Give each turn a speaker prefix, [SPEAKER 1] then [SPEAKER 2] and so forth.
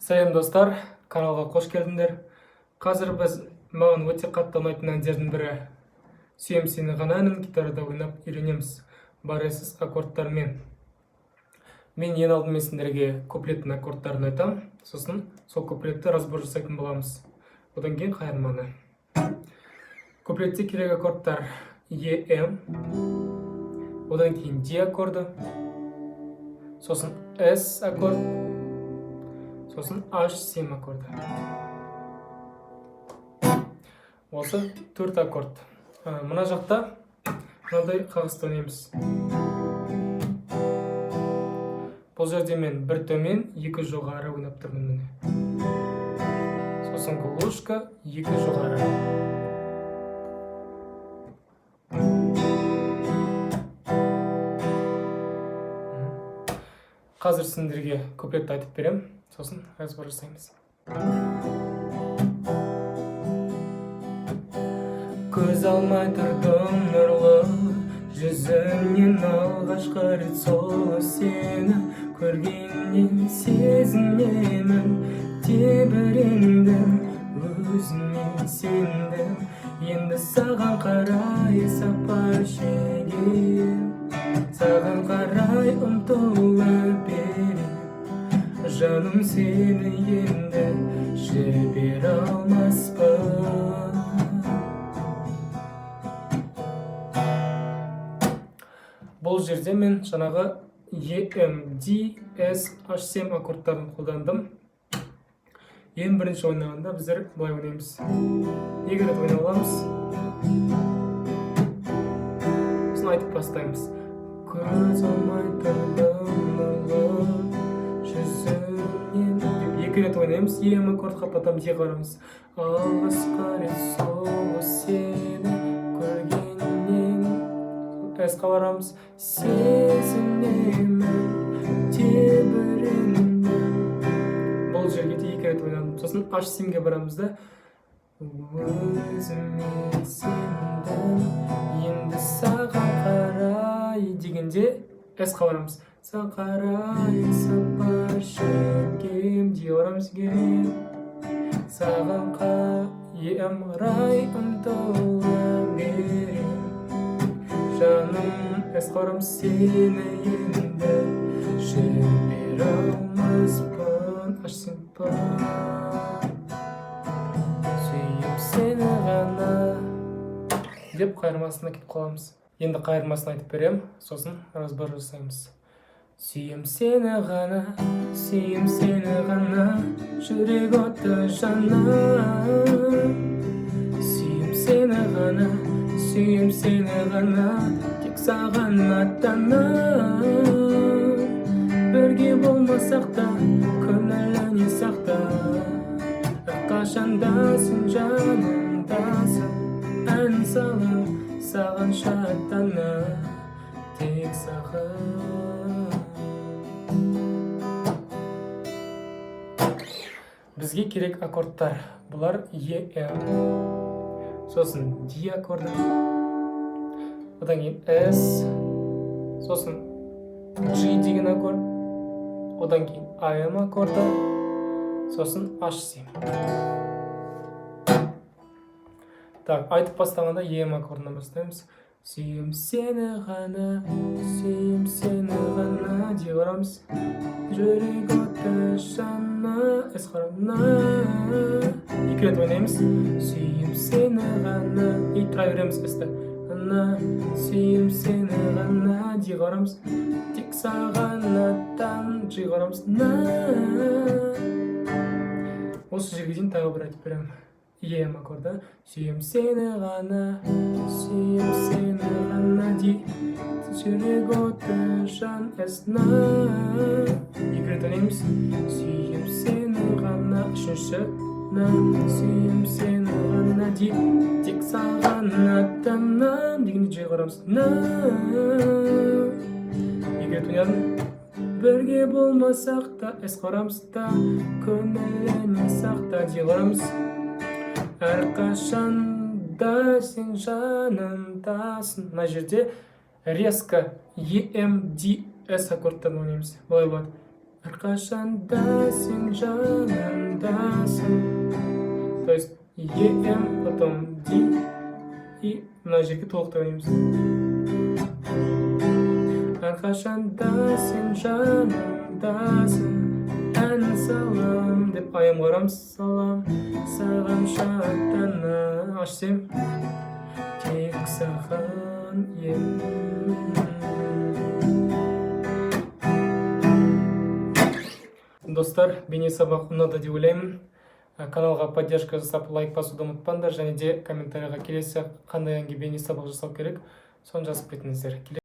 [SPEAKER 1] Сәлем достар, каналға қош келдіңдер. Қазір біз маған өте қатты ұнайтын әндердің бірі «Сүйем сені ғана» әнін гитарада ойнап үйренеміз баресіз аккордтармен. Мен ең алдымен сендерге куплеттің аккордтарын айтам, сосын сол куплетті разбор жасайтын боламыз. Одан кейін қайырманы. Куплетте керек аккордтар EM, одан кейін D аккорды, сосын S аккорд, сосын H7 аккорды. Осы 4 аккорд. Мына жақта мынандай қағысты ойнаймыз. Бұл жерде мен бір төмен, екі жоғары ойнап тұрмын міне. Сосын глушка, екі жоғары. Қазір сендерге куплетті айтып берем, сосын разбор жасаймыз. Көз алмай тұрдым нұрлы жүзіңнен, алғашқы рет сол сені көргеннен сезінемін. Тебірендім, өзіме сендім, енді саған қарай сапар шегем. Саған қарай ұмтыла берем, жаным сені енді жібере алмаспын. Бұл жерде мен жаңағы EM, D, S, H7 аккордтарын қолдандым. Ең бірінші ойнағанда біздер бұлай ойнаймыз. Екі рет ойнап аламыз. Сосын айтып бастаймыз. Көз алмай тұрдым нұрлы жүзіңнен деп екі рет ойнаймыз. EM аккордқа потом D қарамыз. Алғашқы рет сол сені көргеннен S-қа барамыз. Сезінемін, тебірендім. Бұл жерге де екі рет ойнадым. Сосын H7-ге барамыз да. Өзіме сендім, енді саған қарай дегенде S-қа барамыз. Саған қарай сапар шегем дей барамыз екен. Саған қарай ұмтыла берем, жаным S-қа барамыз. Сені енді жібере алмаспын. H7 сүйем сені ғана деп қайырмасына кетіп қаламыз. Енді қайырмасын айтып берем, сосын разбор жасаймыз. Сүйем сені ғана, сүйем сені ғана, жүрек оты жана. Сүйем сені ғана, сүйем сені ғана, тек саған аттанам. Бірге болмасақ та, көңіліне сақта, әрқашандасың жанымдасың. Ән салып, саған шаттана, тек саған. Бізге керек аккордтар. Бұлар EM, сосын D аккорды, одан кейін S, сосын G деген аккорд, одан кейін AM аккорды, сосын H7. Так, айтып бастағанда EM аккордынан бастаймыз. Сүйем сені ғана, сүйем сені ғана дей барамыз. Жүрек оты жана, S қарамна. Екі рет ойнаймыз. Сүйем сені ғана, и тұра береміз S-ті. Сүйем сені ғана дей қарамыз. Тек саған аттан G қарамыз. Осы жерге дейін тағы бір айтып берем. EM аккорды. Сүйем сені ғана, сүйем сені ғана дей, жүрек оты жан S-на. Екі рет ойнаймыз. Сүйем сені ғана, үшінші на. Сүйем сені ғана дей, тек саған аттанам дегенде G қарамыз. Екі рет ойнадым. Бірге болмасақ та, S қарамыз та, көңіліне сақта дей қарамыз. Әрқашанда сен жанымдасың. Мына жерде резко EM, D, S аккордтан ойнаймыз. Былай болады. Әрқашанда сен жанымдасың. Ем, потом ди. И мына жерге толықтай ойнаймыз. Әрқашанда сен жанымдасың, ән салам деп аян қарам салам, саған шаттана ашсем, тек саған ем. Достар, бейне сабақ ұнады деп ойлаймын. Каналға поддержка жасап лайк басуды ұмытпаңдар, және де комментарийға келесі қандай әнге бейне сабақ жасау керек, соны жазып кетіңіздер.